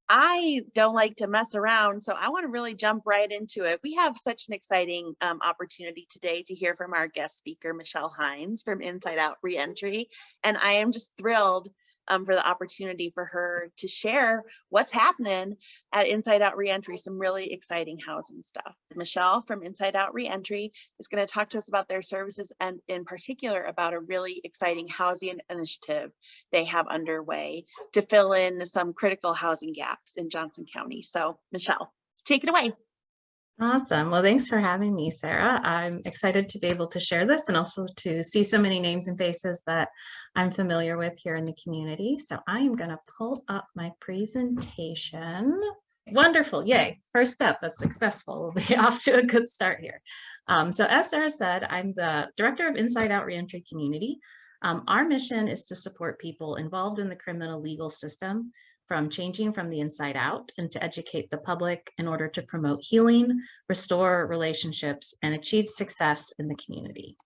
I don't like to mess around, so I want to really jump right into it. We have such an exciting opportunity today to hear from our guest speaker, Michelle Heinz from Inside Out Reentry. And I am just thrilled for the opportunity for her to share what's happening at Inside Out Reentry, some really exciting housing stuff. Michelle from Inside Out Reentry is going to talk to us about their services and in particular about a really exciting housing initiative they have underway to fill in some critical housing gaps in Johnson County. So Michelle, take it away. Awesome. Well, thanks for having me, Sarah. I'm excited to be able to share this and also to see so many names and faces that I'm familiar with here in the community. So I am going to pull up my presentation. Wonderful. Yay. First step. That's successful. We'll be off to a good start here. So as Sarah said, I'm the director of Inside Out Reentry Community. Our mission is to support people involved in the criminal legal system from changing from the inside out and to educate the public in order to promote healing, restore relationships, and achieve success in the community.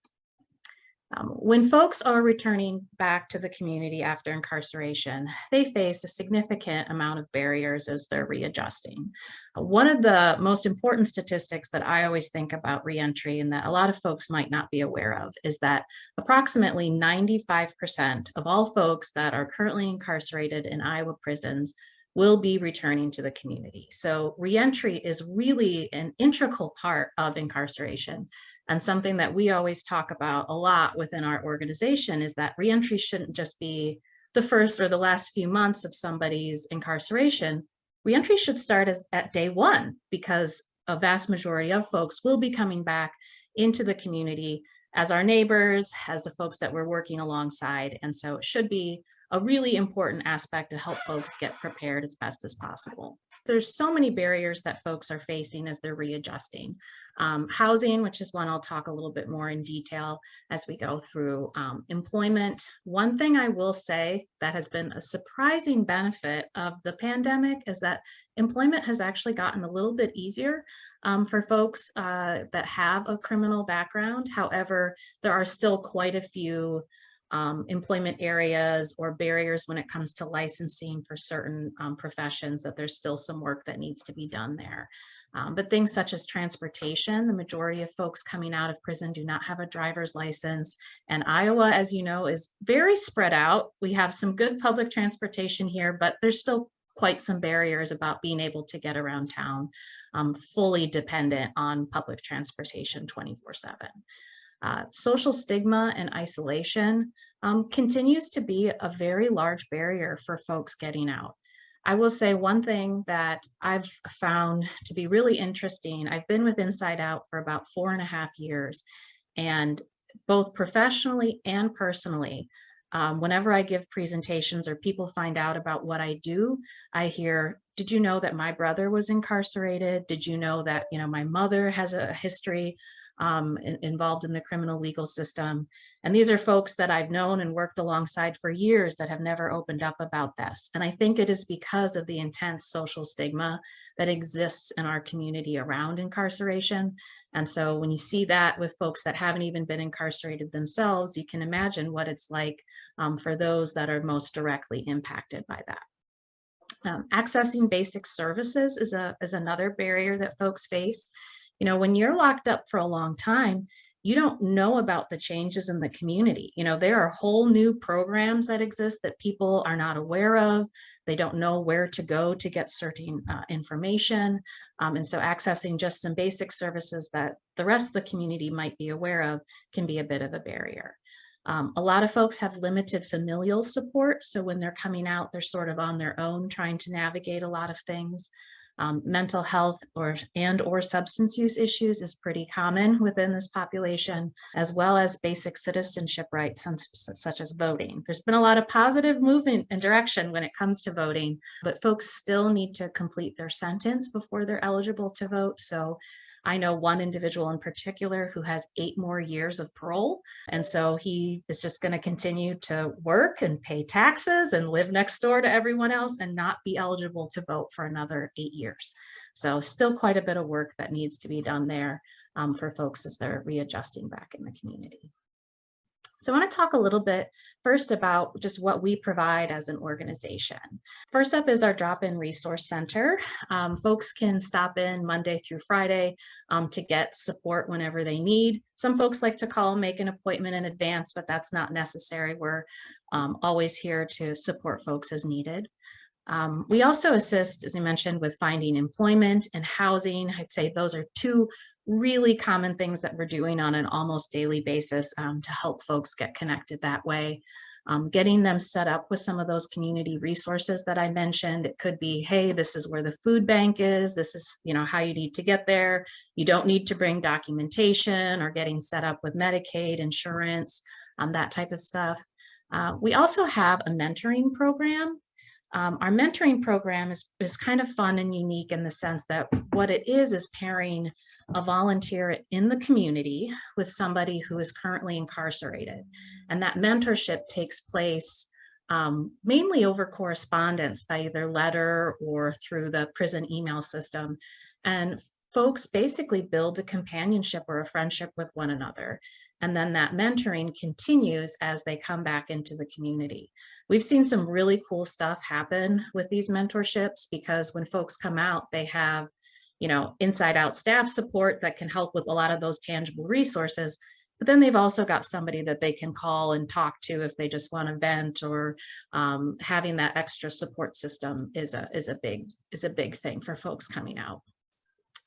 When folks are returning back to the community after incarceration, they face a significant amount of barriers as they're readjusting. One of the most important statistics that I always think about reentry and that a lot of folks might not be aware of is that approximately 95% of all folks that are currently incarcerated in Iowa prisons will be returning to the community. So reentry is really an integral part of incarceration. And something that we always talk about a lot within our organization is that reentry shouldn't just be the first or the last few months of somebody's incarceration. Reentry should start at day one, because a vast majority of folks will be coming back into the community as our neighbors, as the folks that we're working alongside. And so it should be a really important aspect to help folks get prepared as best as possible. There's so many barriers that folks are facing as they're readjusting. Housing, which is one I'll talk a little bit more in detail as we go through. Employment. One thing I will say that has been a surprising benefit of the pandemic is that employment has actually gotten a little bit easier for folks that have a criminal background. However, there are still quite a few employment areas or barriers when it comes to licensing for certain professions, that there's still some work that needs to be done there. But things such as transportation, the majority of folks coming out of prison do not have a driver's license. And Iowa, as you know, is very spread out. We have some good public transportation here, but there's still quite some barriers about being able to get around town, fully dependent on public transportation 24/7. Social stigma and isolation continues to be a very large barrier for folks getting out. I will say one thing that I've found to be really interesting. I've been with Inside Out for about 4.5 years, and both professionally and personally, whenever I give presentations or people find out about what I do, I hear, did you know that my brother was incarcerated? Did you know that, my mother has a history involved in the criminal legal system? And these are folks that I've known and worked alongside for years that have never opened up about this. And I think it is because of the intense social stigma that exists in our community around incarceration. And so when you see that with folks that haven't even been incarcerated themselves, you can imagine what it's like for those that are most directly impacted by that. Accessing basic services is another barrier that folks face. When you're locked up for a long time, you don't know about the changes in the community. There are whole new programs that exist that people are not aware of. They don't know where to go to get certain information. And so accessing just some basic services that the rest of the community might be aware of can be a bit of a barrier. A lot of folks have limited familial support. So when they're coming out, they're sort of on their own trying to navigate a lot of things. Mental health or substance use issues is pretty common within this population, as well as basic citizenship rights such as voting. There's been a lot of positive movement and direction when it comes to voting, but folks still need to complete their sentence before they're eligible to vote. So I know one individual in particular who has 8 more years of parole. And so he is just going to continue to work and pay taxes and live next door to everyone else and not be eligible to vote for another 8 years. So still quite a bit of work that needs to be done there for folks as they're readjusting back in the community. So I want to talk a little bit first about just what we provide as an organization. First up is our drop-in resource center. Folks can stop in Monday through Friday to get support whenever they need. Some folks like to call and make an appointment in advance, but that's not necessary. We're always here to support folks as needed. We also assist, as I mentioned, with finding employment and housing. I'd say those are two really common things that we're doing on an almost daily basis to help folks get connected that way. Getting them set up with some of those community resources that I mentioned. It could be, hey, this is where the food bank is. This is, how you need to get there. You don't need to bring documentation, or getting set up with Medicaid, insurance, that type of stuff. We also have a mentoring program. Our mentoring program is kind of fun and unique in the sense that what it is pairing a volunteer in the community with somebody who is currently incarcerated. And that mentorship takes place mainly over correspondence by either letter or through the prison email system. And folks basically build a companionship or a friendship with one another. And then that mentoring continues as they come back into the community. We've seen some really cool stuff happen with these mentorships, because when folks come out, they have, inside out staff support that can help with a lot of those tangible resources. But then they've also got somebody that they can call and talk to if they just want to vent, or having that extra support system is a big thing for folks coming out.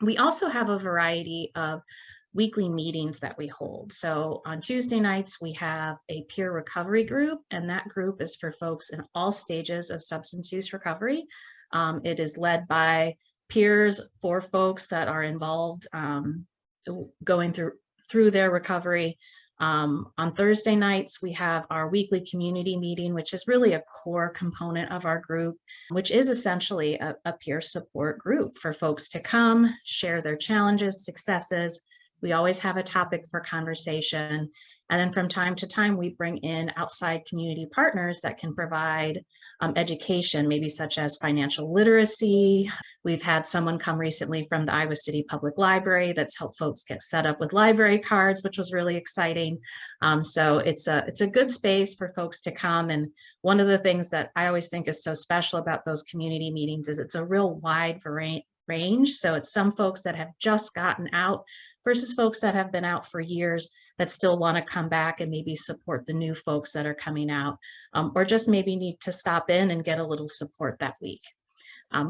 We also have a variety of weekly meetings that we hold. So on Tuesday nights, we have a peer recovery group, and that group is for folks in all stages of substance use recovery. It is led by peers for folks that are involved going through their recovery. On Thursday nights, we have our weekly community meeting, which is really a core component of our group, which is essentially a peer support group for folks to come, share their challenges, successes. We always have a topic for conversation. And then from time to time, we bring in outside community partners that can provide education, maybe such as financial literacy. We've had someone come recently from the Iowa City Public Library that's helped folks get set up with library cards, which was really exciting. So it's a good space for folks to come. And one of the things that I always think is so special about those community meetings is it's a real wide range. So it's some folks that have just gotten out versus folks that have been out for years that still want to come back and maybe support the new folks that are coming out, or just maybe need to stop in and get a little support that week.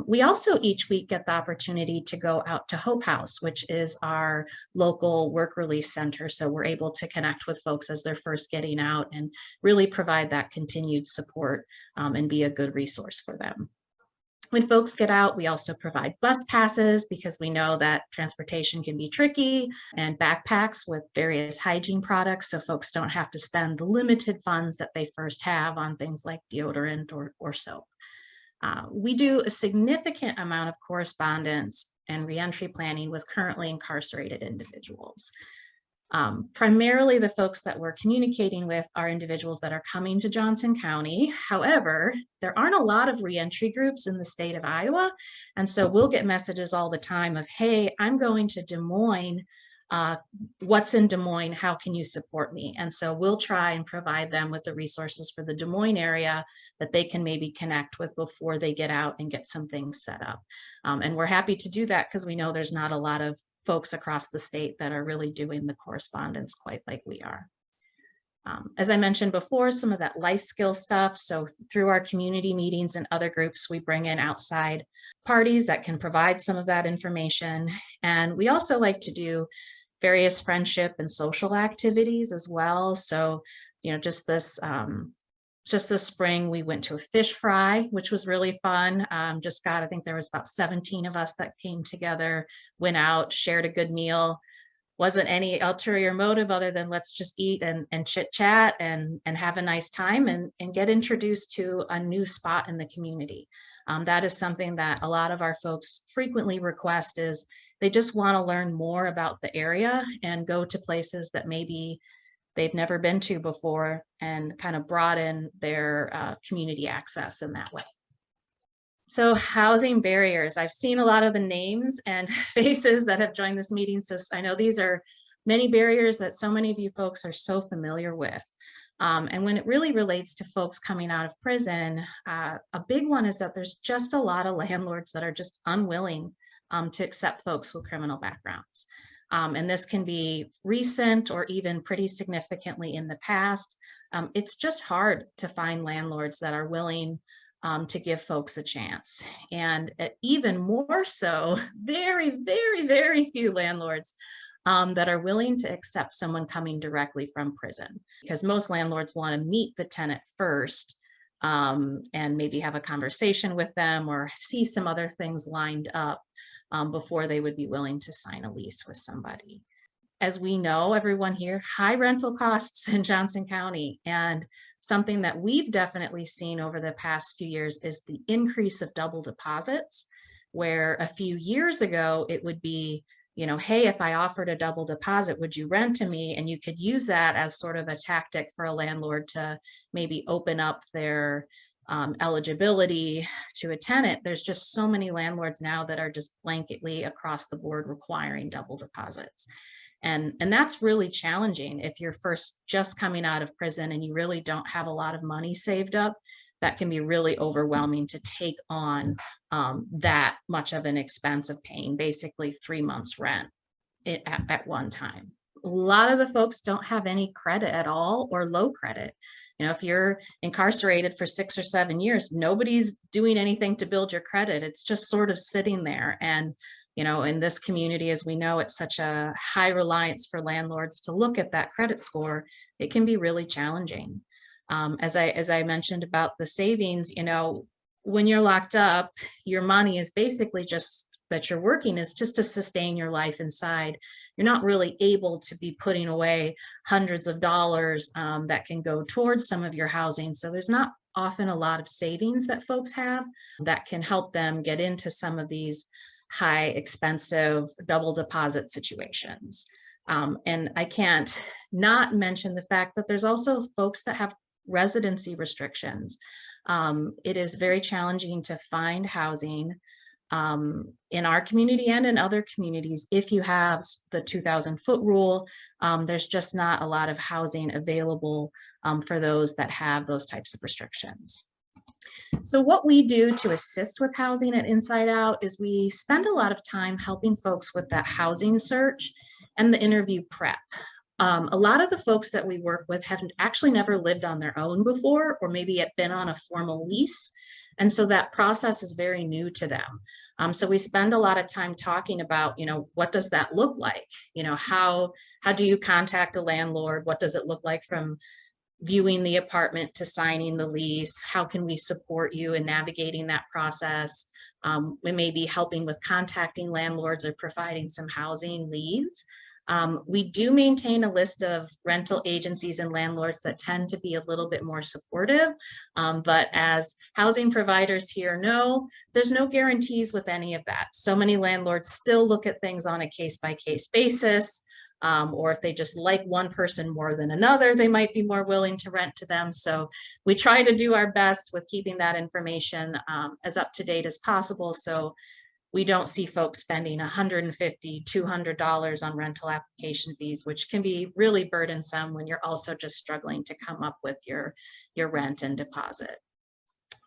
We also each week get the opportunity to go out to Hope House, which is our local work release center. So we're able to connect with folks as they're first getting out and really provide that continued support and be a good resource for them. When folks get out, we also provide bus passes, because we know that transportation can be tricky, and backpacks with various hygiene products, so folks don't have to spend the limited funds that they first have on things like deodorant or soap. We do a significant amount of correspondence and reentry planning with currently incarcerated individuals. Primarily the folks that we're communicating with are individuals that are coming to Johnson County. However, there aren't a lot of reentry groups in the state of Iowa. And so we'll get messages all the time of, hey, I'm going to Des Moines. What's in Des Moines? How can you support me? And so we'll try and provide them with the resources for the Des Moines area that they can maybe connect with before they get out and get some things set up. And we're happy to do that because we know there's not a lot of folks across the state that are really doing the correspondence quite like we are. As I mentioned before, some of that life skill stuff. So through our community meetings and other groups, we bring in outside parties that can provide some of that information. And we also like to do various friendship and social activities as well. So, just this spring, we went to a fish fry, which was really fun. I think there was about 17 of us that came together, went out, shared a good meal. Wasn't any ulterior motive other than let's just eat and chit chat and have a nice time and get introduced to a new spot in the community. That is something that a lot of our folks frequently request, is they just want to learn more about the area and go to places that maybe they've never been to before, and kind of broaden their community access in that way. So housing barriers, I've seen a lot of the names and faces that have joined this meeting. So I know these are many barriers that so many of you folks are so familiar with. And when it really relates to folks coming out of prison, a big one is that there's just a lot of landlords that are just unwilling to accept folks with criminal backgrounds. And this can be recent or even pretty significantly in the past. It's just hard to find landlords that are willing to give folks a chance. And even more so, very, very, very few landlords that are willing to accept someone coming directly from prison, because most landlords want to meet the tenant first and maybe have a conversation with them or see some other things lined up before they would be willing to sign a lease with somebody. As we know, everyone here, high rental costs in Johnson County, and something that we've definitely seen over the past few years is the increase of double deposits, where a few years ago it would be, you know, hey, if I offered a double deposit, would you rent to me? And you could use that as sort of a tactic for a landlord to maybe open up their eligibility to a tenant. There's just so many landlords now that are just blanketly across the board requiring double deposits. And that's really challenging if you're first just coming out of prison and you really don't have a lot of money saved up. That can be really overwhelming to take on that much of an expense of paying basically 3 months rent at one time. A lot of the folks don't have any credit at all or low credit. You know, if you're incarcerated for 6 or 7 years, nobody's doing anything to build your credit. It's just sort of sitting there. And, you know, in this community, as we know, it's such a high reliance for landlords to look at that credit score. It can be really challenging. As I mentioned about the savings, you know, when you're locked up, your money is basically just that you're working is just to sustain your life inside. You're not really able to be putting away hundreds of dollars that can go towards some of your housing. So there's not often a lot of savings that folks have that can help them get into some of these high expensive double deposit situations. And I can't not mention the fact that there's also folks that have residency restrictions. It is very challenging to find housing in our community and in other communities. If you have the 2,000-foot rule, there's just not a lot of housing available for those that have those types of restrictions. So what we do to assist with housing at Inside Out is we spend a lot of time helping folks with that housing search and the interview prep. A lot of the folks that we work with have actually never lived on their own before, or maybe have been on a formal lease. And so that process is very new to them. So we spend a lot of time talking about, you know, what does that look like? You know, how do you contact a landlord? What does it look like from viewing the apartment to signing the lease? How can we support you in navigating that process? We may be helping with contacting landlords or providing some housing leads. We do maintain a list of rental agencies and landlords that tend to be a little bit more supportive, but as housing providers here know, there's no guarantees with any of that. So many landlords still look at things on a case-by-case basis, or if they just like one person more than another, they might be more willing to rent to them. So we try to do our best with keeping that information as up to date as possible, so we don't see folks spending $150, $200 on rental application fees, which can be really burdensome when you're also just struggling to come up with your rent and deposit.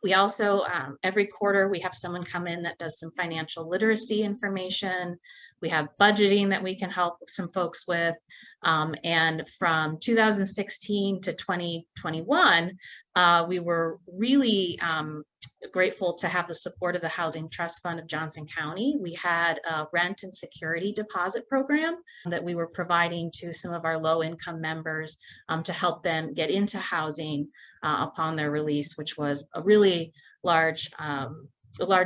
We also, every quarter, we have someone come in that does some financial literacy information. We have budgeting that we can help some folks with. And from 2016 to 2021, we were really grateful to have the support of the Housing Trust Fund of Johnson County. We had a rent and security deposit program that we were providing to some of our low-income members to help them get into housing upon their release, which was a really large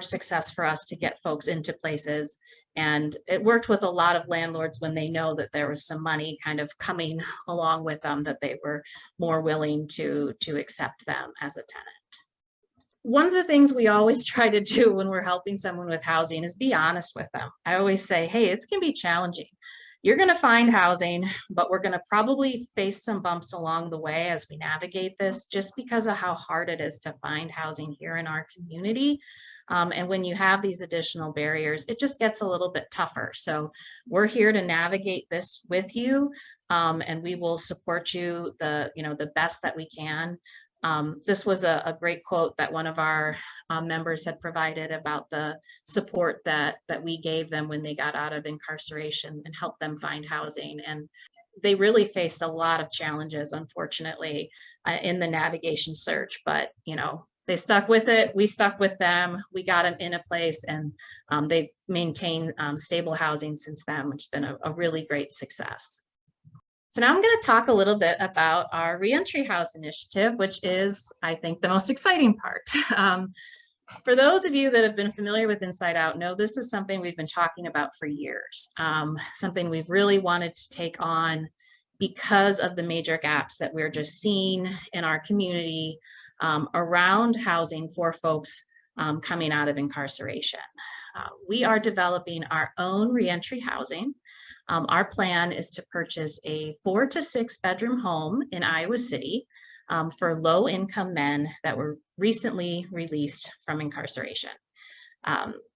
success for us to get folks into places. And it worked with a lot of landlords when they know that there was some money kind of coming along with them, that they were more willing to accept them as a tenant. One of the things we always try to do when we're helping someone with housing is be honest with them. I always say, hey, it's going to be challenging. you're going to find housing, but we're going to probably face some bumps along the way as we navigate this, just because of how hard it is to find housing here in our community. And when you have these additional barriers, it just gets a little bit tougher. So we're here to navigate this with you, and we will support you the best that we can. This was a great quote that one of our members had provided about the support that we gave them when they got out of incarceration and helped them find housing. And they really faced a lot of challenges, unfortunately, in the navigation search, but they stuck with it. We stuck with them. We got them in a place, and they've maintained stable housing since then, which has been a really great success. So now I'm going to talk a little bit about our Reentry House initiative, which is, I think, the most exciting part. For those of you that have been familiar with Inside Out, know this is something we've been talking about for years, something we've really wanted to take on because of the major gaps that we're just seeing in our community around housing for folks coming out of incarceration. We are developing our own reentry housing. Our plan is to purchase a 4 to 6 bedroom home in Iowa City for low-income men that were recently released from incarceration.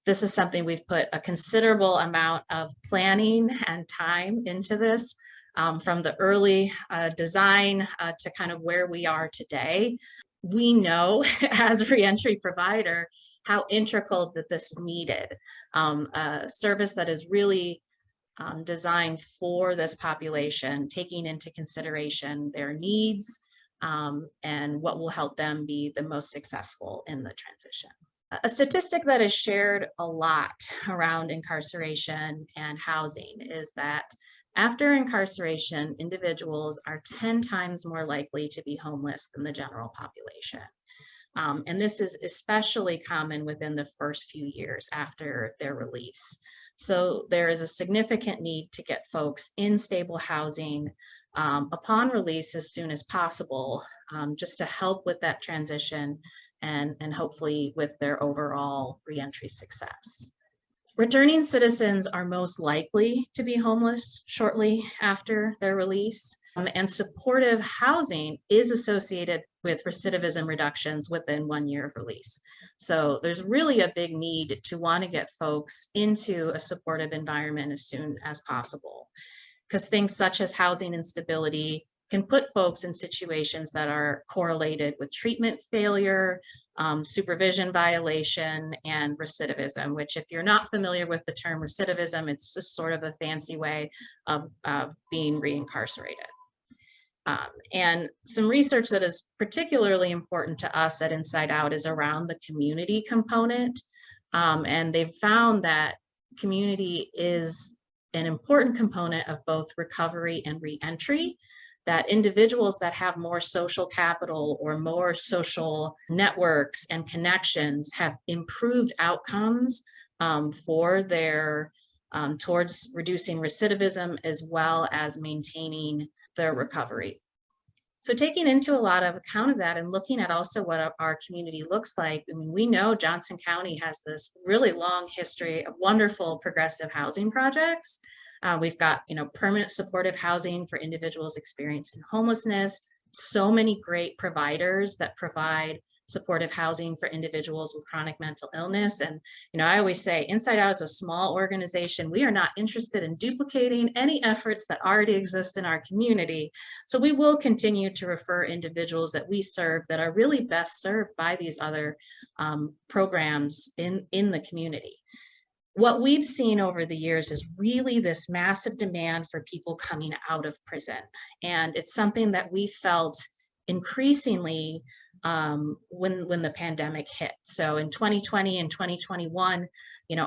This is something we've put a considerable amount of planning and time into this, from the early design to kind of where we are today. We know as a reentry provider how integral that this is needed, a service that is really designed for this population, taking into consideration their needs and what will help them be the most successful in the transition. A statistic that is shared a lot around incarceration and housing is that after incarceration, individuals are 10 times more likely to be homeless than the general population. And this is especially common within the first few years after their release. So there is a significant need to get folks in stable housing upon release as soon as possible, just to help with that transition and hopefully with their overall reentry success. Returning citizens are most likely to be homeless shortly after their release, and supportive housing is associated with recidivism reductions within 1 year of release. So there's really a big need to want to get folks into a supportive environment as soon as possible, because things such as housing instability can put folks in situations that are correlated with treatment failure, supervision violation, and recidivism, which if you're not familiar with the term recidivism, it's just sort of a fancy way of being reincarcerated. And some research that is particularly important to us at Inside Out is around the community component. And they've found that community is an important component of both recovery and reentry, that individuals that have more social capital or more social networks and connections have improved outcomes for their towards reducing recidivism as well as maintaining their recovery. So taking into a lot of account of that and looking at also what our community looks like, I mean, we know Johnson County has this really long history of wonderful progressive housing projects. We've got, permanent supportive housing for individuals experiencing homelessness, so many great providers that provide supportive housing for individuals with chronic mental illness. And, I always say Inside Out is a small organization. We are not interested in duplicating any efforts that already exist in our community. So we will continue to refer individuals that we serve that are really best served by these other programs in the community. What we've seen over the years is really this massive demand for people coming out of prison. And it's something that we felt increasingly when the pandemic hit. So in 2020 and 2021,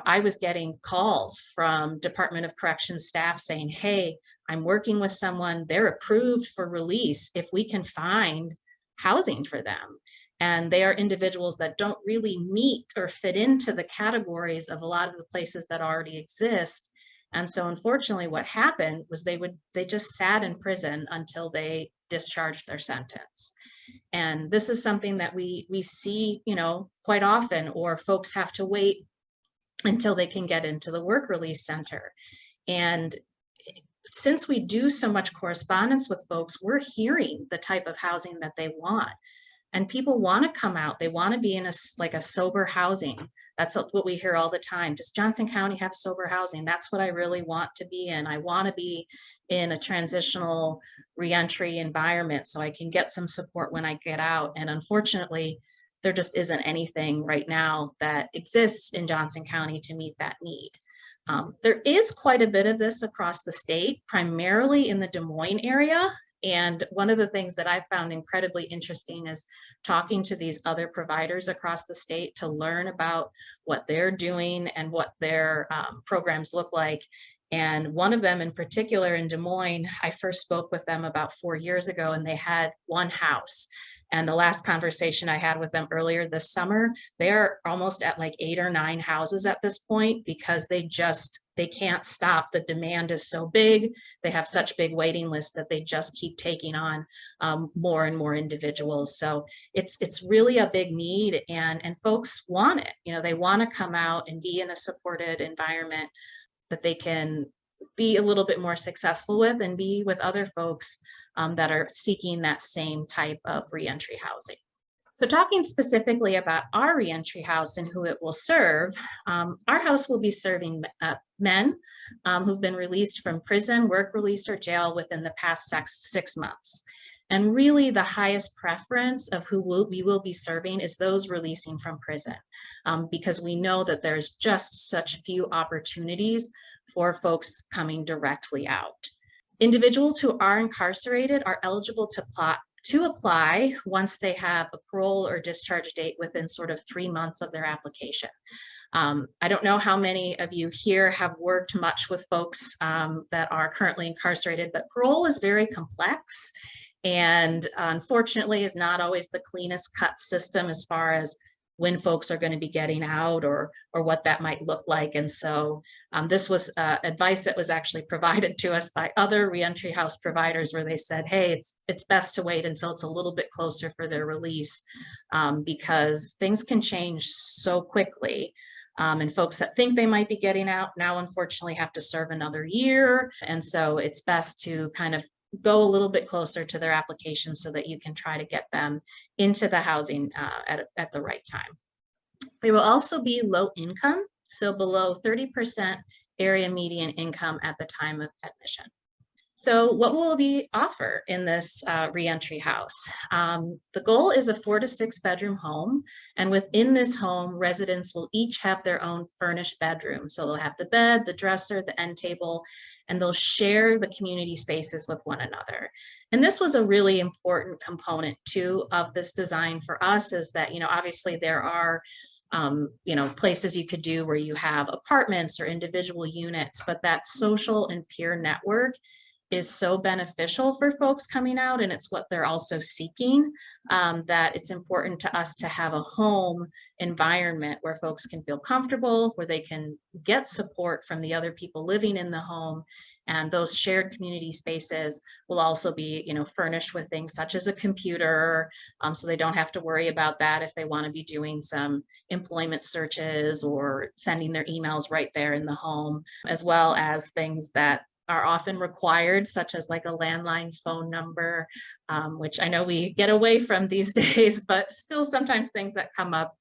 I was getting calls from Department of Corrections staff saying, hey, I'm working with someone, they're approved for release if we can find housing for them. And they are individuals that don't really meet or fit into the categories of a lot of the places that already exist. And so unfortunately what happened was they just sat in prison until they discharged their sentence. And this is something that we see, quite often, or folks have to wait until they can get into the work release center. And since we do so much correspondence with folks, we're hearing the type of housing that they want. And people want to come out. They want to be in a sober housing. That's what we hear all the time. Does Johnson County have sober housing? That's what I really want to be in. I want to be in a transitional reentry environment so I can get some support when I get out. And unfortunately, there just isn't anything right now that exists in Johnson County to meet that need. There is quite a bit of this across the state, primarily in the Des Moines area. And one of the things that I found incredibly interesting is talking to these other providers across the state to learn about what they're doing and what their programs look like. And one of them in particular in Des Moines, I first spoke with them about 4 years ago, and they had one house. And the last conversation I had with them earlier this summer, they're almost at like 8 or 9 houses at this point because they can't stop. The demand is so big. They have such big waiting lists that they just keep taking on more and more individuals. So it's really a big need, and folks want it. You know, they want to come out and be in a supported environment that they can be a little bit more successful with and be with other folks that are seeking that same type of reentry housing. So talking specifically about our reentry house and who it will serve, our house will be serving men who've been released from prison, work release, or jail within the past 6 months. And really the highest preference of who we will be serving is those releasing from prison, because we know that there's just such few opportunities for folks coming directly out. Individuals who are incarcerated are eligible to apply once they have a parole or discharge date within sort of 3 months of their application. I don't know how many of you here have worked much with folks that are currently incarcerated, but parole is very complex and unfortunately is not always the cleanest cut system as far as when folks are going to be getting out or what that might look like. And so this was advice that was actually provided to us by other reentry house providers where they said, hey, it's best to wait until it's a little bit closer for their release because things can change so quickly. And folks that think they might be getting out now unfortunately have to serve another year. And so it's best to kind of go a little bit closer to their application so that you can try to get them into the housing at the right time. They will also be low income, so below 30% area median income at the time of admission. So what will we offer in this reentry house? The goal is a 4 to 6 bedroom home. And within this home, residents will each have their own furnished bedroom. So they'll have the bed, the dresser, the end table, and they'll share the community spaces with one another. And this was a really important component too of this design for us is that, you know, obviously there are you know, places you could do where you have apartments or individual units, but that social and peer network is so beneficial for folks coming out, and it's what they're also seeking, that it's important to us to have a home environment where folks can feel comfortable, where they can get support from the other people living in the home. And those shared community spaces will also be, you know, furnished with things such as a computer, so they don't have to worry about that if they want to be doing some employment searches or sending their emails right there in the home, as well as things that are often required, such as like a landline phone number, which I know we get away from these days, but still sometimes things that come up,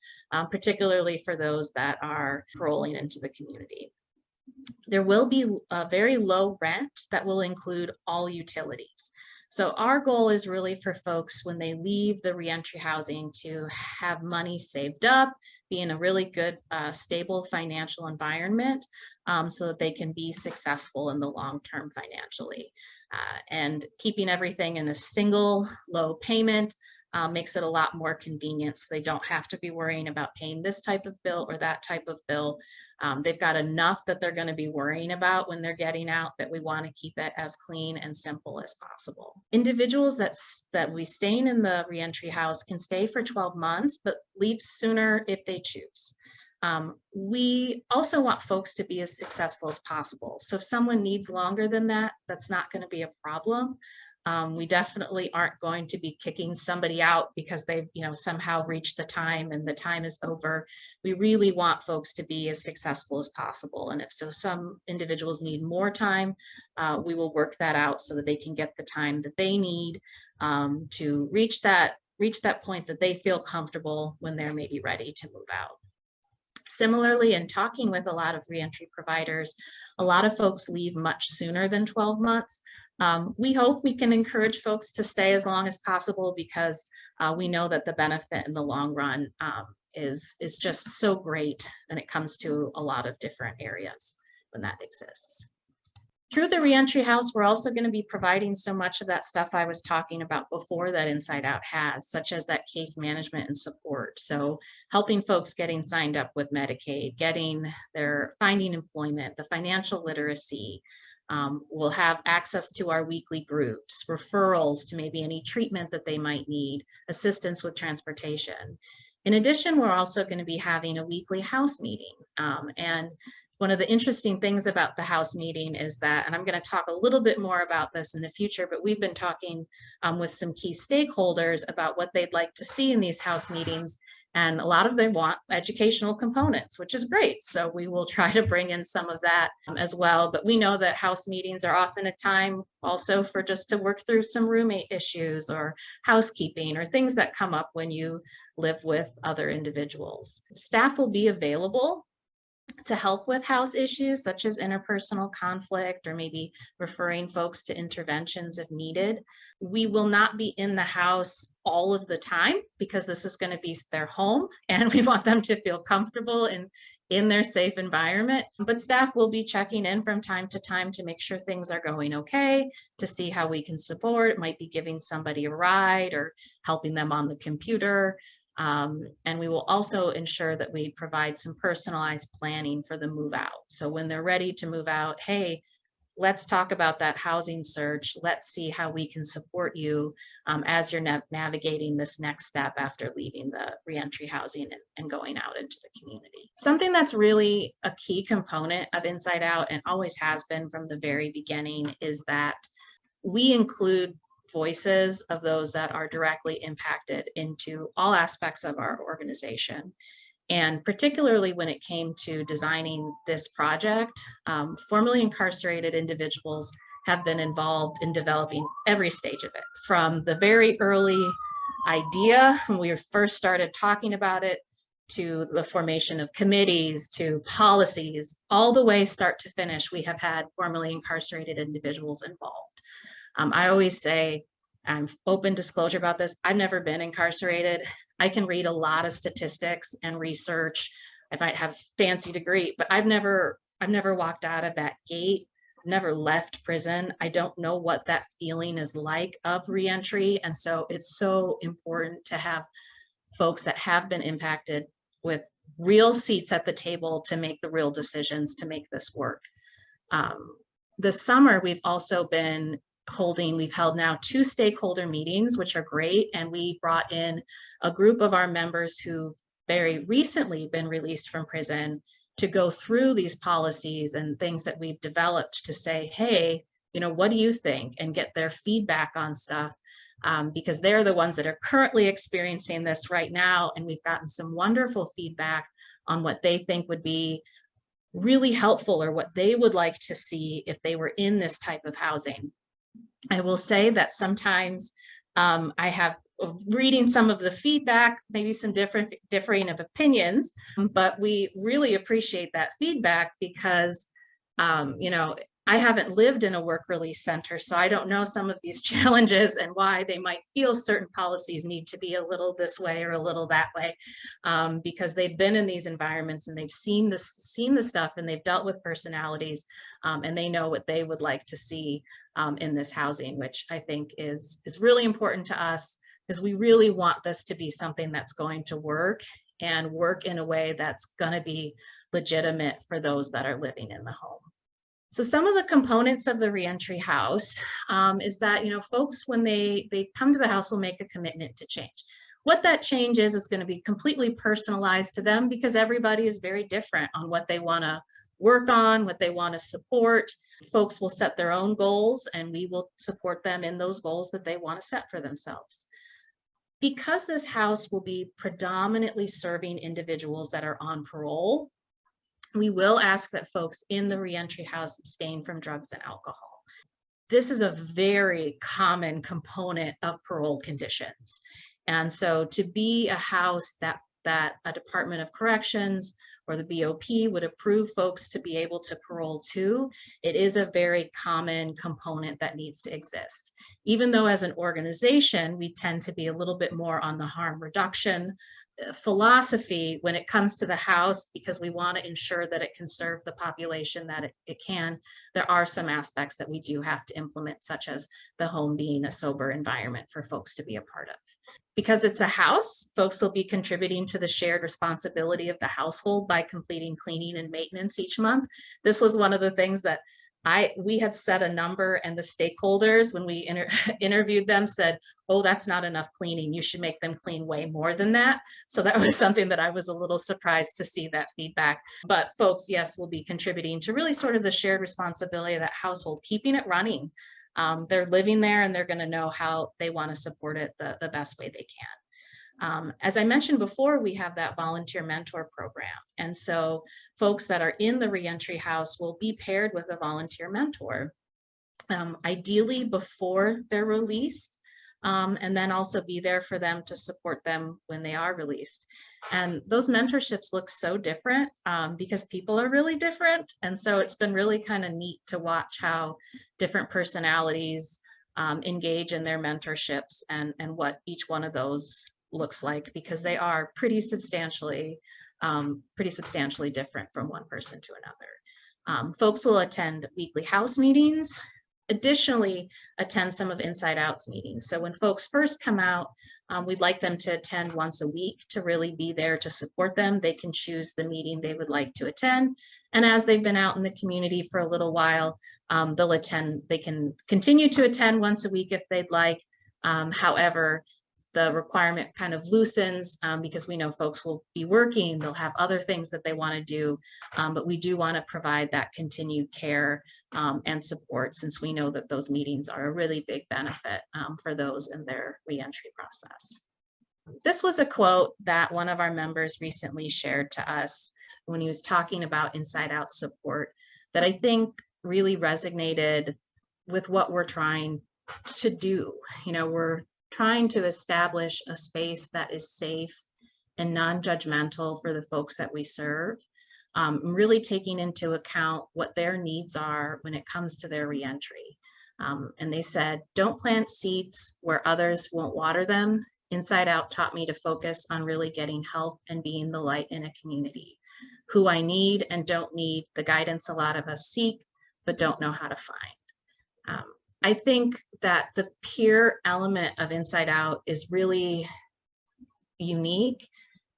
particularly for those that are paroling into the community. There will be a very low rent that will include all utilities. So our goal is really for folks when they leave the reentry housing to have money saved up, be in a really good, stable financial environment so that they can be successful in the long term financially. And keeping everything in a single low payment makes it a lot more convenient, so they don't have to be worrying about paying this type of bill or that type of bill. They've got enough that they're going to be worrying about when they're getting out that we want to keep it as clean and simple as possible. Individuals that we staying in the reentry house can stay for 12 months, but leave sooner if they choose. We also want folks to be as successful as possible. So if someone needs longer than that, that's not going to be a problem. We definitely aren't going to be kicking somebody out because they've, somehow reached the time and the time is over. We really want folks to be as successful as possible. And if so, some individuals need more time, we will work that out so that they can get the time that they need to reach that point that they feel comfortable when they're maybe ready to move out. Similarly, in talking with a lot of reentry providers, a lot of folks leave much sooner than 12 months. We hope we can encourage folks to stay as long as possible because we know that the benefit in the long run is just so great when it comes to a lot of different areas when that exists. Through the Reentry House, we're also going to be providing so much of that stuff I was talking about before that Inside Out has, such as that case management and support. So helping folks getting signed up with Medicaid, finding employment, the financial literacy. We'll have access to our weekly groups, referrals to maybe any treatment that they might need, assistance with transportation. In addition, we're also going to be having a weekly house meeting. And one of the interesting things about the house meeting is that, and I'm going to talk a little bit more about this in the future, but we've been talking with some key stakeholders about what they'd like to see in these house meetings. And a lot of them want educational components, which is great. So we will try to bring in some of that as well. But we know that house meetings are often a time also for just to work through some roommate issues or housekeeping or things that come up when you live with other individuals. Staff will be available to help with house issues such as interpersonal conflict or maybe referring folks to interventions if needed. We will not be in the house all of the time because this is going to be their home and we want them to feel comfortable in their safe environment. But staff will be checking in from time to time to make sure things are going okay, to see how we can support. It might be giving somebody a ride or helping them on the computer. And we will also ensure that we provide some personalized planning for the move out. So when they're ready to move out, hey, let's talk about that housing search. Let's see how we can support you as you're navigating this next step after leaving the reentry housing and going out into the community. Something that's really a key component of Inside Out and always has been from the very beginning is that we include voices of those that are directly impacted into all aspects of our organization. And particularly when it came to designing this project, formerly incarcerated individuals have been involved in developing every stage of it, from the very early idea when we first started talking about it, to the formation of committees, to policies, all the way start to finish, we have had formerly incarcerated individuals involved. I always say, I'm open disclosure about this, I've never been incarcerated. I can read a lot of statistics and research. I might have a fancy degree, but I've never walked out of that gate, never left prison. I don't know what that feeling is like of reentry. And so it's so important to have folks that have been impacted with real seats at the table to make the real decisions to make this work. This summer, we've held now 2 stakeholder meetings, which are great. And we brought in a group of our members who've very recently been released from prison to go through these policies and things that we've developed to say, hey, what do you think? And get their feedback on stuff because they're the ones that are currently experiencing this right now. And we've gotten some wonderful feedback on what they think would be really helpful or what they would like to see if they were in this type of housing. I will say that sometimes I have reading some of the feedback, maybe some differing of opinions, but we really appreciate that feedback because, I haven't lived in a work release center, so I don't know some of these challenges and why they might feel certain policies need to be a little this way or a little that way, because they've been in these environments and they've seen the stuff and they've dealt with personalities and they know what they would like to see in this housing, which I think is really important to us because we really want this to be something that's going to work and work in a way that's going to be legitimate for those that are living in the home. So some of the components of the Reentry House is that, folks, when they come to the house, will make a commitment to change. What that change is going to be completely personalized to them because everybody is very different on what they want to work on, what they want to support. Folks will set their own goals and we will support them in those goals that they want to set for themselves. Because this house will be predominantly serving individuals that are on parole, we will ask that folks in the reentry house abstain from drugs and alcohol. This is a very common component of parole conditions. And so to be a house that a Department of Corrections or the BOP would approve folks to be able to parole to, it is a very common component that needs to exist. Even though as an organization, we tend to be a little bit more on the harm reduction philosophy when it comes to the house, because we want to ensure that it can serve the population that it can. There are some aspects that we do have to implement, such as the home being a sober environment for folks to be a part of. Because it's a house, folks will be contributing to the shared responsibility of the household by completing cleaning and maintenance each month. This was one of the things that we had set a number, and the stakeholders, when we interviewed them, said, oh, that's not enough cleaning. You should make them clean way more than that. So that was something that I was a little surprised to see that feedback. But folks, yes, will be contributing to really sort of the shared responsibility of that household, keeping it running. They're living there and they're going to know how they want to support it the best way they can. As I mentioned before, we have that volunteer mentor program. And so folks that are in the reentry house will be paired with a volunteer mentor, ideally before they're released, and then also be there for them to support them when they are released. And those mentorships look so different because people are really different. And so it's been really kind of neat to watch how different personalities engage in their mentorships and what each one of those looks like, because they are pretty substantially different from one person to another. Folks will attend weekly house meetings, additionally attend some of Inside Out's meetings. So when folks first come out, we'd like them to attend once a week to really be there to support them. They can choose the meeting they would like to attend. And as they've been out in the community for a little while, they can continue to attend once a week if they'd like. However, the requirement kind of loosens because we know folks will be working, they'll have other things that they want to do, but we do want to provide that continued care and support, since we know that those meetings are a really big benefit for those in their reentry process. This was a quote that one of our members recently shared to us when he was talking about Inside Out support that I think really resonated with what we're trying to do. You know, we're trying to establish a space that is safe and non-judgmental for the folks that we serve, really taking into account what their needs are when it comes to their reentry. And they said, don't plant seeds where others won't water them. Inside Out taught me to focus on really getting help and being the light in a community. Who I need and don't need, the guidance a lot of us seek, but don't know how to find. I think that the peer element of Inside Out is really unique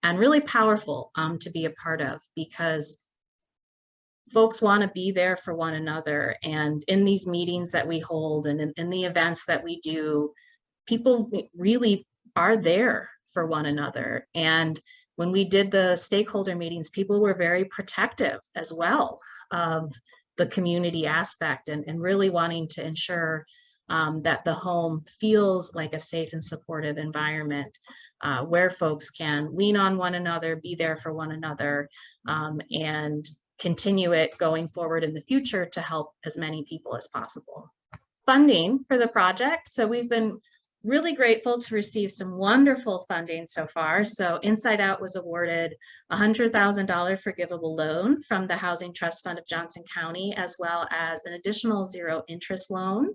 and really powerful to be a part of, because folks want to be there for one another. And in these meetings that we hold and in the events that we do, people really are there for one another. And when we did the stakeholder meetings, people were very protective as well of the community aspect and really wanting to ensure that the home feels like a safe and supportive environment where folks can lean on one another, be there for one another, and continue it going forward in the future to help as many people as possible. Funding for the project. So we've been really grateful to receive some wonderful funding so far. So Inside Out was awarded a $100,000 forgivable loan from the Housing Trust Fund of Johnson County, as well as an additional zero interest loan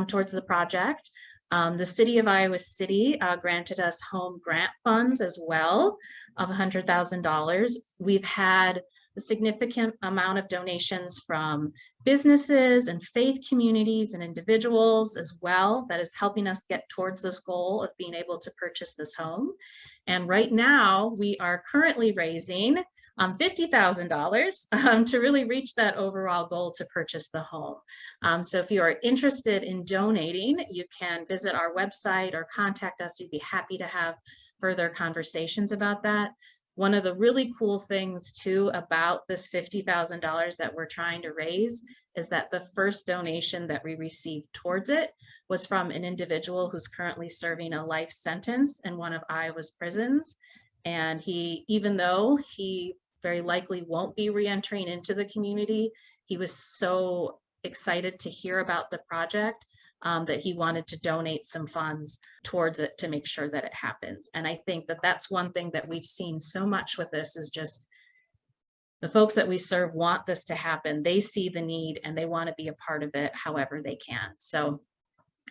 towards the project. The City of Iowa City granted us home grant funds as well of $100,000. We've had a significant amount of donations from businesses and faith communities and individuals as well, that is helping us get towards this goal of being able to purchase this home. And right now we are currently raising $50,000 to really reach that overall goal to purchase the home. So if you are interested in donating, you can visit our website or contact us. We'd be happy to have further conversations about that. one of the really cool things too about this $50,000 that we're trying to raise is that the first donation that we received towards it was from an individual who's currently serving a life sentence in one of Iowa's prisons. And he, even though he very likely won't be reentering into the community, he was so excited to hear about the project that he wanted to donate some funds towards it to make sure that it happens. And I think that that's one thing that we've seen so much with this is just the folks that we serve want this to happen. They see the need and they want to be a part of it however they can. So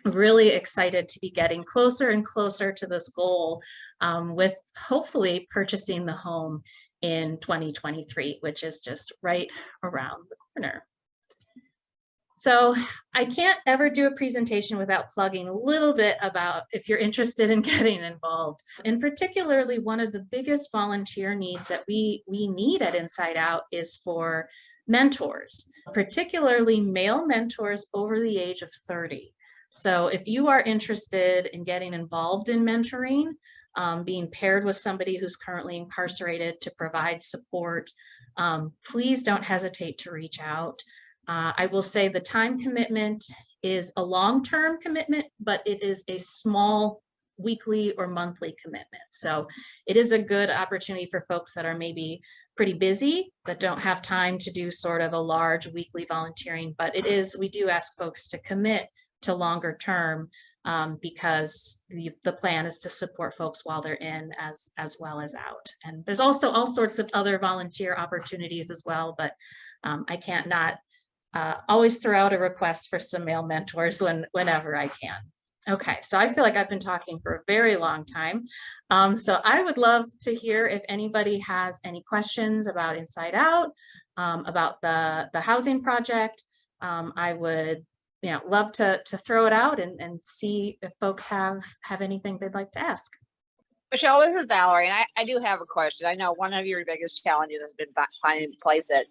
I'm really excited to be getting closer and closer to this goal with hopefully purchasing the home in 2023, which is just right around the corner. So I can't ever do a presentation without plugging a little bit about if you're interested in getting involved. And particularly one of the biggest volunteer needs that we need at Inside Out is for mentors, particularly male mentors over the age of 30. So if you are interested in getting involved in mentoring, being paired with somebody who's currently incarcerated to provide support, please don't hesitate to reach out. I will say the time commitment is a long-term commitment, but it is a small weekly or monthly commitment. So it is a good opportunity for folks that are maybe pretty busy, that don't have time to do sort of a large weekly volunteering, but we do ask folks to commit to longer term because the plan is to support folks while they're in as well as out. And there's also all sorts of other volunteer opportunities as well, but I can't not always throw out a request for some male mentors whenever I can. Okay, so I feel like I've been talking for a very long time. So I would love to hear if anybody has any questions about Inside Out, about the housing project. I would love to throw it out and see if folks have anything they'd like to ask. Michelle, this is Valerie, and I do have a question. I know one of your biggest challenges has been finding a place that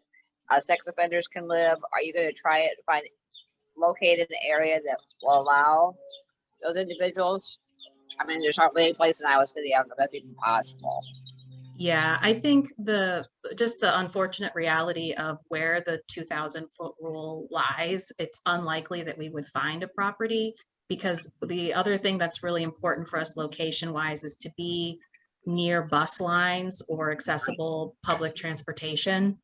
sex offenders can live. Are you going to try it to locate an area that will allow those individuals? I mean, there's not really any place in Iowa City, I don't know if that's even possible. Yeah, I think just the unfortunate reality of where the 2,000-foot rule lies, it's unlikely that we would find a property, because the other thing that's really important for us location-wise is to be near bus lines or accessible public transportation.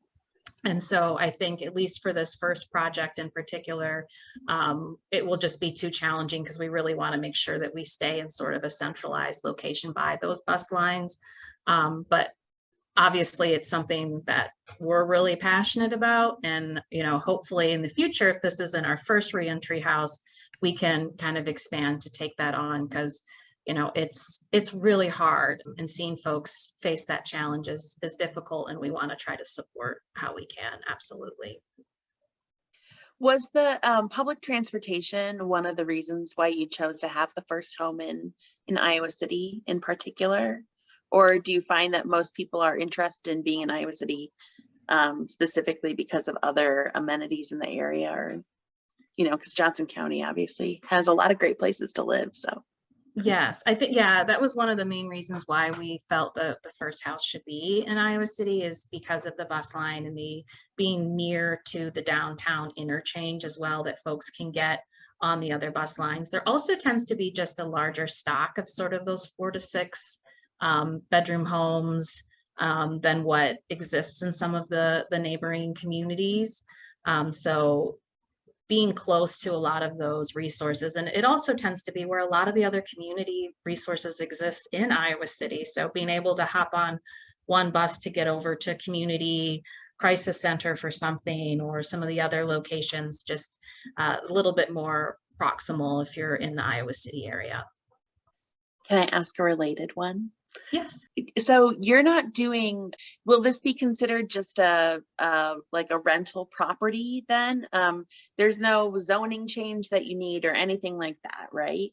And so I think at least for this first project in particular, it will just be too challenging because we really want to make sure that we stay in sort of a centralized location by those bus lines. But obviously it's something that we're really passionate about. And, hopefully in the future, if this isn't our first reentry house, we can kind of expand to take that on, because it's really hard, and seeing folks face that challenge is difficult, and we want to try to support how we can. Absolutely. Was the public transportation one of the reasons why you chose to have the first home in Iowa City in particular? Or do you find that most people are interested in being in Iowa City specifically because of other amenities in the area, or, because Johnson County obviously has a lot of great places to live, so. Yes, I think, that was one of the main reasons why we felt the first house should be in Iowa City, is because of the bus line and the being near to the downtown interchange as well, that folks can get on the other bus lines. There also tends to be just a larger stock of sort of those 4 to 6 bedroom homes than what exists in some of the neighboring communities. So being close to a lot of those resources. And it also tends to be where a lot of the other community resources exist in Iowa City. So being able to hop on one bus to get over to community crisis center for something, or some of the other locations, just a little bit more proximal if you're in the Iowa City area. Can I ask a related one? Yes. So you're not doing, will this be considered just like a rental property then? There's no zoning change that you need or anything like that, right?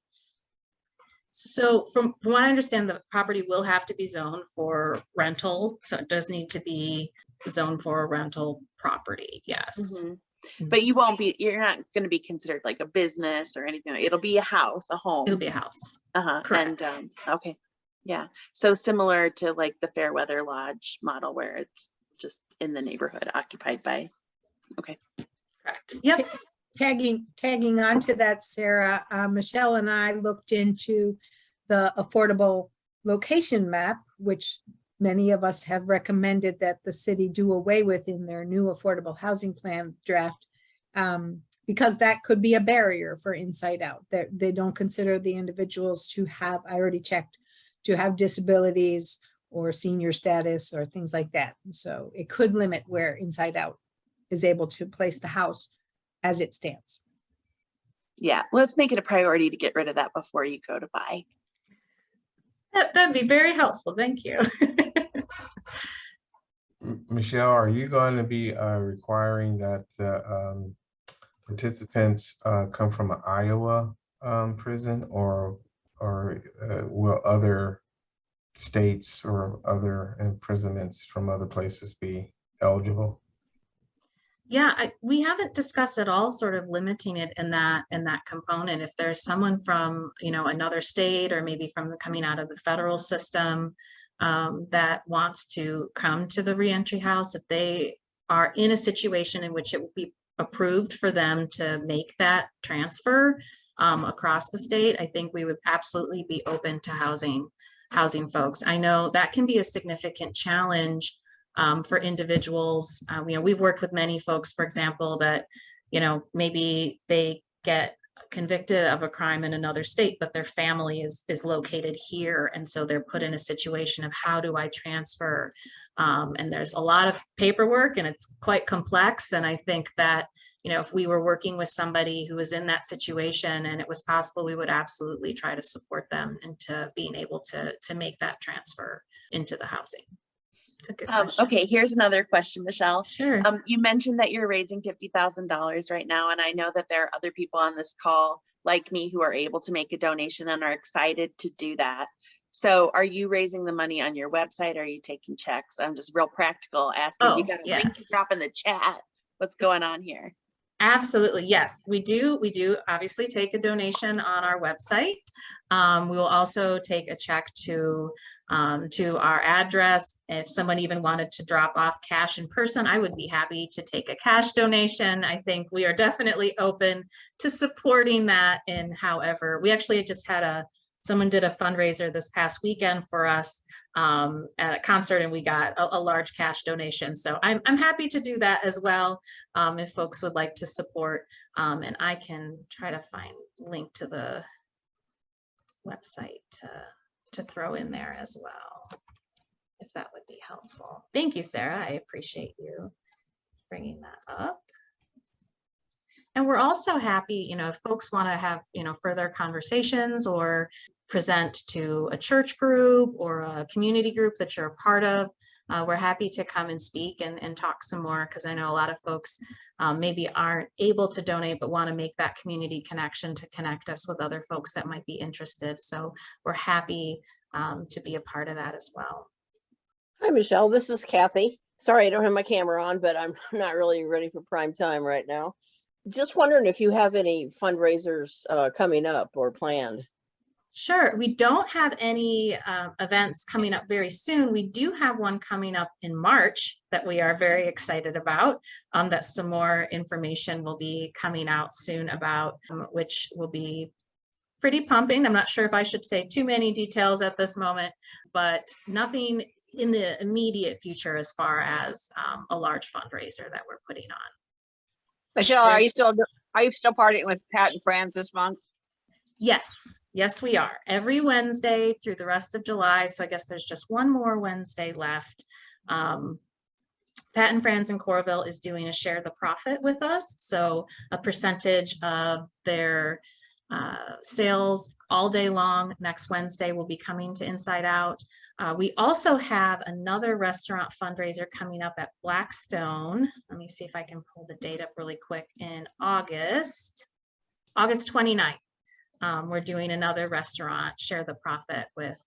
So from what I understand, the property will have to be zoned for rental. So it does need to be zoned for a rental property. Yes. Mm-hmm. But you're not going to be considered like a business or anything. It'll be a house, a home. It'll be a house. Correct. And okay. Yeah, so similar to like the Fairweather Lodge model where it's just in the neighborhood occupied by, okay. Correct. Yep. Tagging on to that, Sarah, Michelle and I looked into the affordable location map, which many of us have recommended that the city do away with in their new affordable housing plan draft, because that could be a barrier for Inside Out. They don't consider the individuals to have, I already checked, to have disabilities or senior status or things like that. And so it could limit where Inside Out is able to place the house as it stands. Yeah, let's make it a priority to get rid of that before you go to buy. That'd be very helpful. Thank you. Michelle, are you going to be requiring that the participants come from an Iowa prison, or will other states or other imprisonments from other places be eligible? Yeah, we haven't discussed at all sort of limiting it in that component. If there's someone from, you know, another state or maybe from coming out of the federal system that wants to come to the Reentry House, if they are in a situation in which it will be approved for them to make that transfer across the state, I think we would absolutely be open to housing folks. I know that can be a significant challenge for individuals. You know, we've worked with many folks, for example, that, you know, maybe they get convicted of a crime in another state, but their family is located here. And so they're put in a situation of how do I transfer? And there's a lot of paperwork and it's quite complex. And I think that, you know, if we were working with somebody who was in that situation and it was possible, we would absolutely try to support them into being able to make that transfer into the housing. Okay, here's another question, Michelle. Sure. You mentioned that you're raising $50,000 right now, and I know that there are other people on this call like me who are able to make a donation and are excited to do that. So are you raising the money on your website? Or are you taking checks? I'm just real practical asking. You got a link to drop in the chat. What's going on here? Absolutely. Yes, we do. We do obviously take a donation on our website. We will also take a check to our address. If someone even wanted to drop off cash in person, I would be happy to take a cash donation. I think we are definitely open to supporting that. And however, we actually just had someone did a fundraiser this past weekend for us at a concert, and we got a large cash donation. So I'm happy to do that as well if folks would like to support. And I can try to find a link to the website to throw in there as well, if that would be helpful. Thank you, Sarah. I appreciate you bringing that up. And we're also happy, you know, if folks want to have, you know, further conversations or present to a church group or a community group that you're a part of, we're happy to come and speak and talk some more, because I know a lot of folks maybe aren't able to donate but want to make that community connection to connect us with other folks that might be interested. So we're happy to be a part of that as well. Hi, Michelle. This is Kathy. Sorry, I don't have my camera on, but I'm not really ready for prime time right now. Just wondering if you have any fundraisers coming up or planned. Sure. We don't have any events coming up very soon. We do have one coming up in March that we are very excited about, that some more information will be coming out soon about, which will be pretty pumping. I'm not sure if I should say too many details at this moment, but nothing in the immediate future as far as a large fundraiser that we're putting on. Michelle, are you still partying with Pat and Franz this month? Yes, we are. Every Wednesday through the rest of July. So I guess there's just one more Wednesday left. Pat and Franz in Coralville is doing a share the profit with us. So a percentage of their sales all day long next Wednesday will be coming to Inside Out. We also have another restaurant fundraiser coming up at Blackstone. Let me see if I can pull the date up really quick. In August 29th. We're doing another restaurant share the profit with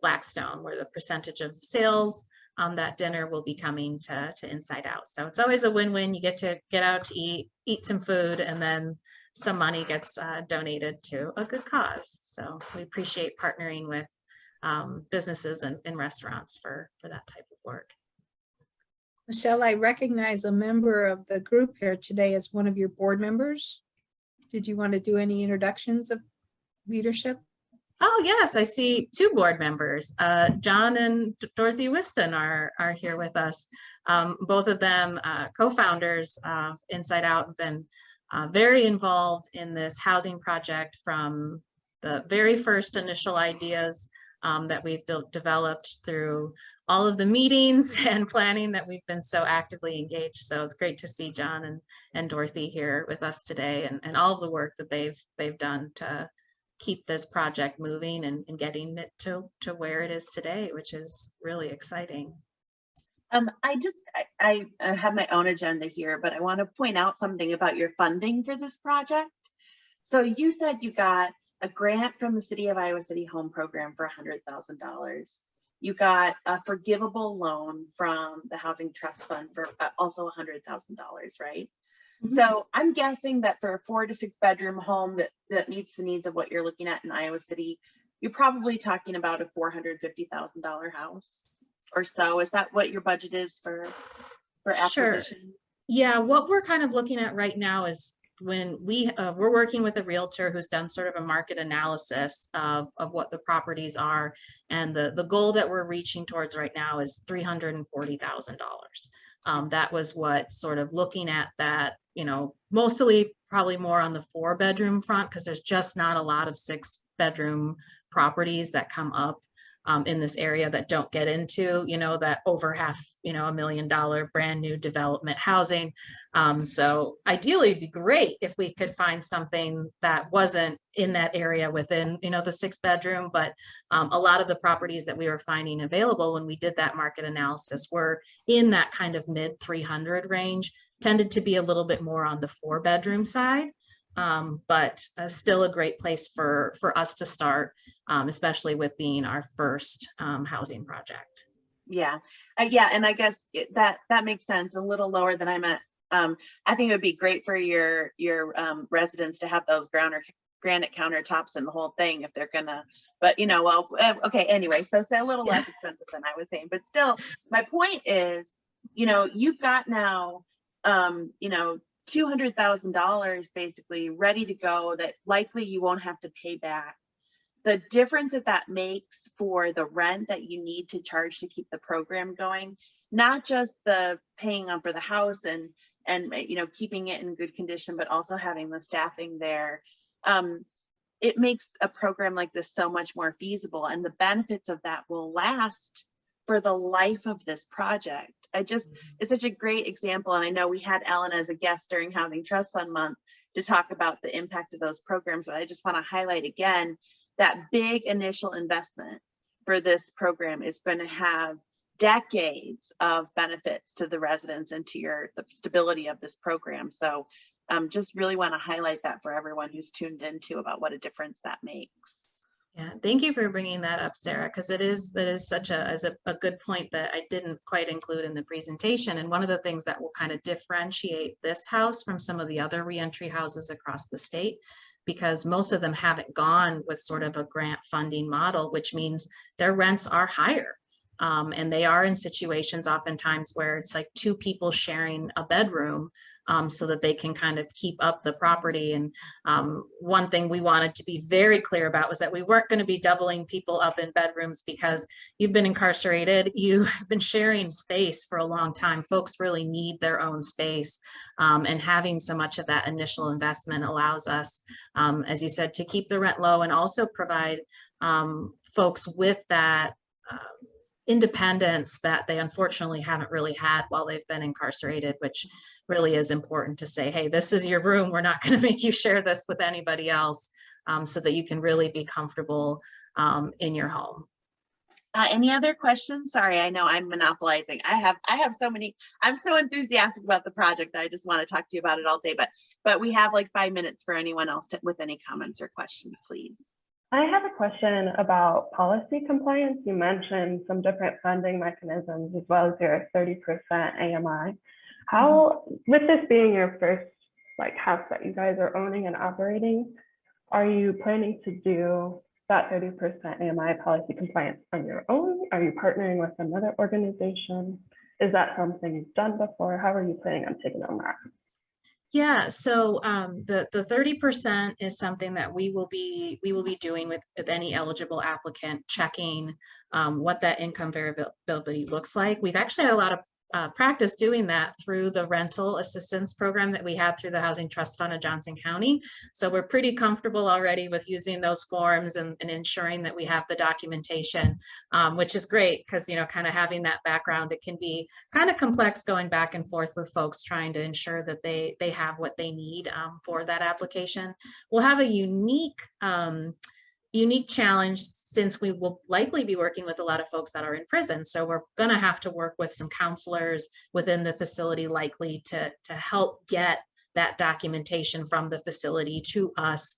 Blackstone, where the percentage of sales on that dinner will be coming to Inside Out. So it's always a win-win. You get to get out to eat some food, and then some money gets donated to a good cause. So we appreciate partnering with businesses and restaurants for that type of work. Michelle, I recognize a member of the group here today as one of your board members. Did you want to do any introductions of leadership? Oh, yes, I see two board members. John and Dorothy Whiston are here with us. Both of them co-founders of Inside Out, have been very involved in this housing project from the very first initial ideas that we've developed through all of the meetings and planning that we've been so actively engaged. So it's great to see John and Dorothy here with us today, and all of the work that they've done to keep this project moving and getting it to where it is today, which is really exciting. I have my own agenda here, but I want to point out something about your funding for this project. So you said you got a grant from the City of Iowa City Home Program for $100,000. You got a forgivable loan from the Housing Trust Fund for also $100,000, right? Mm-hmm. So I'm guessing that for a 4 to 6 bedroom home that meets the needs of what you're looking at in Iowa City, you're probably talking about a $450,000 house or so. Is that what your budget is for acquisition? Sure. Yeah, what we're kind of looking at right now is when we're working with a realtor who's done sort of a market analysis of what the properties are, and the goal that we're reaching towards right now is $340,000. That was what sort of looking at that, you know, mostly probably more on the 4 bedroom front, because there's just not a lot of 6 bedroom properties that come up in this area that don't get into, you know, that over $500,000 $1 million brand new development housing. So ideally it'd be great if we could find something that wasn't in that area within, you know, the 6 bedroom, but a lot of the properties that we were finding available when we did that market analysis were in that kind of mid 300 range, tended to be a little bit more on the 4 bedroom side. But still a great place for us to start, especially with being our first housing project. Yeah, yeah, and I guess that makes sense. A little lower than I'm at. I think it would be great for your residents to have those granite countertops and the whole thing if they're gonna. But you know, well, okay. Anyway, so say a little less expensive than I was saying, but still, my point is, you know, you've got now, you know, $200,000 basically ready to go that likely you won't have to pay back. The difference that makes for the rent that you need to charge to keep the program going, not just the paying for the house and you know, keeping it in good condition, but also having the staffing there. It makes a program like this so much more feasible, and the benefits of that will last for the life of this project. It's such a great example. And I know we had Ellen as a guest during Housing Trust Fund Month to talk about the impact of those programs. But I just want to highlight again, that big initial investment for this program is going to have decades of benefits to the residents and to the stability of this program. So just really want to highlight that for everyone who's tuned into about what a difference that makes. Yeah, thank you for bringing that up, Sarah, because that is such a good point that I didn't quite include in the presentation. And one of the things that will kind of differentiate this house from some of the other reentry houses across the state, because most of them haven't gone with sort of a grant funding model, which means their rents are higher. And they are in situations oftentimes where it's like 2 people sharing a bedroom, so that they can kind of keep up the property. And one thing we wanted to be very clear about was that we weren't going to be doubling people up in bedrooms, because you've been incarcerated, you've been sharing space for a long time. Folks really need their own space, and having so much of that initial investment allows us, as you said, to keep the rent low and also provide folks with that independence that they unfortunately haven't really had while they've been incarcerated, which really is important to say, hey, this is your room. We're not going to make you share this with anybody else, so that you can really be comfortable in your home. Any other questions? Sorry, I know I'm monopolizing. I have so many. I'm so enthusiastic about the project. I just want to talk to you about it all day, but we have like 5 minutes for anyone else with any comments or questions, please. I have a question about policy compliance. You mentioned some different funding mechanisms as well as your 30% AMI. How, with this being your first house that you guys are owning and operating, are you planning to do that 30% AMI policy compliance on your own? Are you partnering with another organization? Is that something you've done before? How are you planning on taking on that? Yeah, so the 30% is something that we will be doing with any eligible applicant, checking what that income variability looks like. We've actually had a lot of practice doing that through the rental assistance program that we had through the Housing Trust Fund of Johnson County. So we're pretty comfortable already with using those forms and ensuring that we have the documentation, which is great because, you know, kind of having that background, it can be kind of complex going back and forth with folks trying to ensure that they have what they need for that application. We'll have a unique challenge since we will likely be working with a lot of folks that are in prison. So we're going to have to work with some counselors within the facility likely to help get that documentation from the facility to us,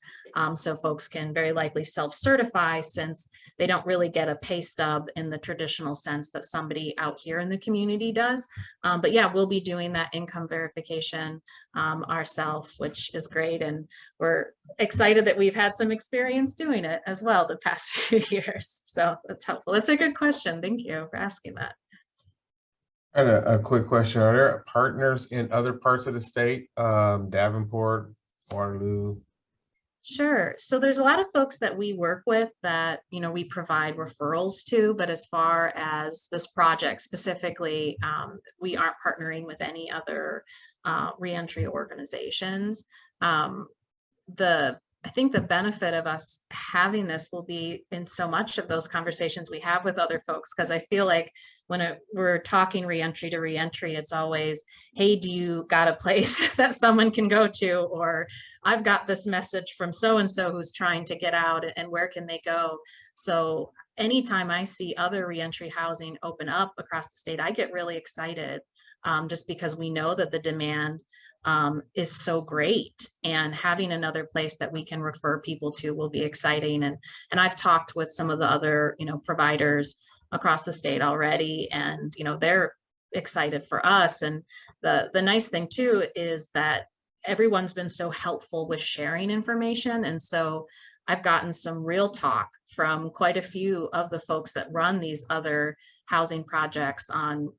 so folks can very likely self-certify since they don't really get a pay stub in the traditional sense that somebody out here in the community does. But yeah, we'll be doing that income verification ourselves, which is great. And we're excited that we've had some experience doing it as well the past few years. So that's helpful. That's a good question. Thank you for asking that. And a quick question, are there partners in other parts of the state, Davenport, Waterloo? Sure. So there's a lot of folks that we work with that, you know, we provide referrals to, but as far as this project specifically, we aren't partnering with any other reentry organizations. I think the benefit of us having this will be in so much of those conversations we have with other folks, because I feel like when we're talking reentry to reentry, it's always, hey, do you got a place that someone can go to? Or I've got this message from so-and-so who's trying to get out, and where can they go? So anytime I see other reentry housing open up across the state, I get really excited just because we know that the demand is so great, and having another place that we can refer people to will be exciting. And I've talked with some of the other, you know, providers across the state already, and, you know, they're excited for us. And the nice thing too is that everyone's been so helpful with sharing information. And so I've gotten some real talk from quite a few of the folks that run these other housing projects on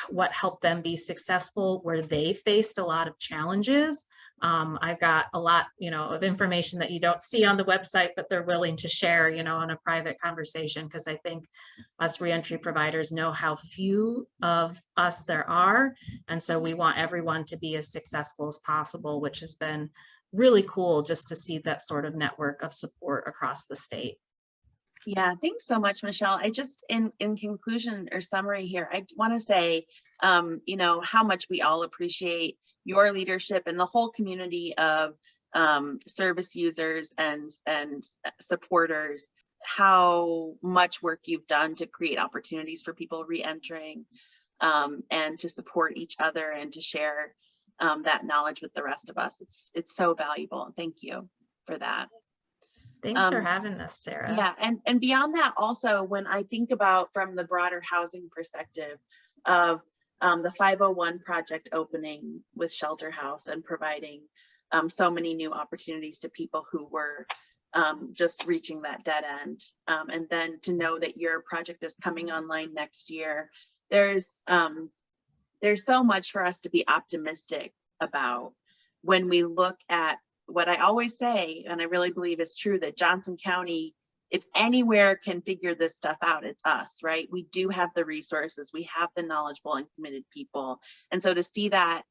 what helped them be successful, where they faced a lot of challenges. I've got a lot, you know, of information that you don't see on the website, but they're willing to share, you know, in a private conversation, because I think us reentry providers know how few of us there are. And so we want everyone to be as successful as possible, which has been really cool just to see that sort of network of support across the state. Yeah, thanks so much, Michelle. I just, in conclusion or summary here, I want to say, you know, how much we all appreciate your leadership and the whole community of service users and supporters, how much work you've done to create opportunities for people re-entering and to support each other and to share that knowledge with the rest of us. It's so valuable. Thank you for that. Thanks for having us, Sarah. Yeah, and beyond that, also, when I think about from the broader housing perspective of the 501 project opening with Shelter House and providing so many new opportunities to people who were just reaching that dead end, and then to know that your project is coming online next year, there's so much for us to be optimistic about when we look at what I always say, and I really believe is true, that Johnson County, if anywhere can figure this stuff out, it's us, right? We do have the resources, we have the knowledgeable and committed people. And so to see that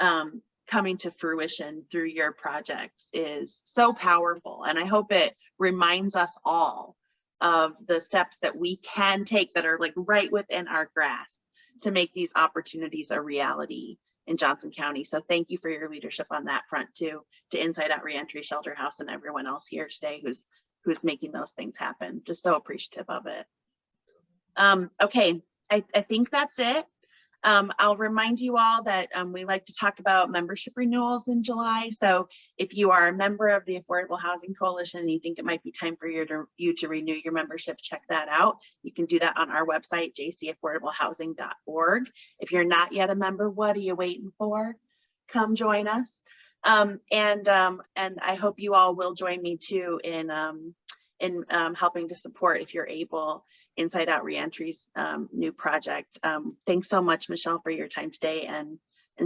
coming to fruition through your projects is so powerful. And I hope it reminds us all of the steps that we can take that are like right within our grasp to make these opportunities a reality in Johnson County. So thank you for your leadership on that front too, to Inside Out Reentry, Shelter House, and everyone else here today who's making those things happen. Just so appreciative of it. Okay, I think that's it. I'll remind you all that we like to talk about membership renewals in July. So if you are a member of the Affordable Housing Coalition and you think it might be time for you to renew your membership, check that out. You can do that on our website, jcaffordablehousing.org. If you're not yet a member, what are you waiting for? Come join us. And I hope you all will join me too in in helping to support, if you're able, Inside Out Reentry's new project. Thanks so much, Michelle, for your time today and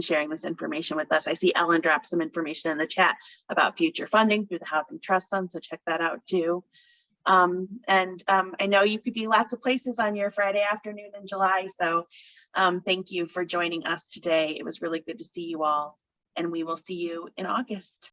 sharing this information with us. I see Ellen dropped some information in the chat about future funding through the Housing Trust Fund, so check that out too. I know you could be lots of places on your Friday afternoon in July, so thank you for joining us today. It was really good to see you all, and we will see you in August.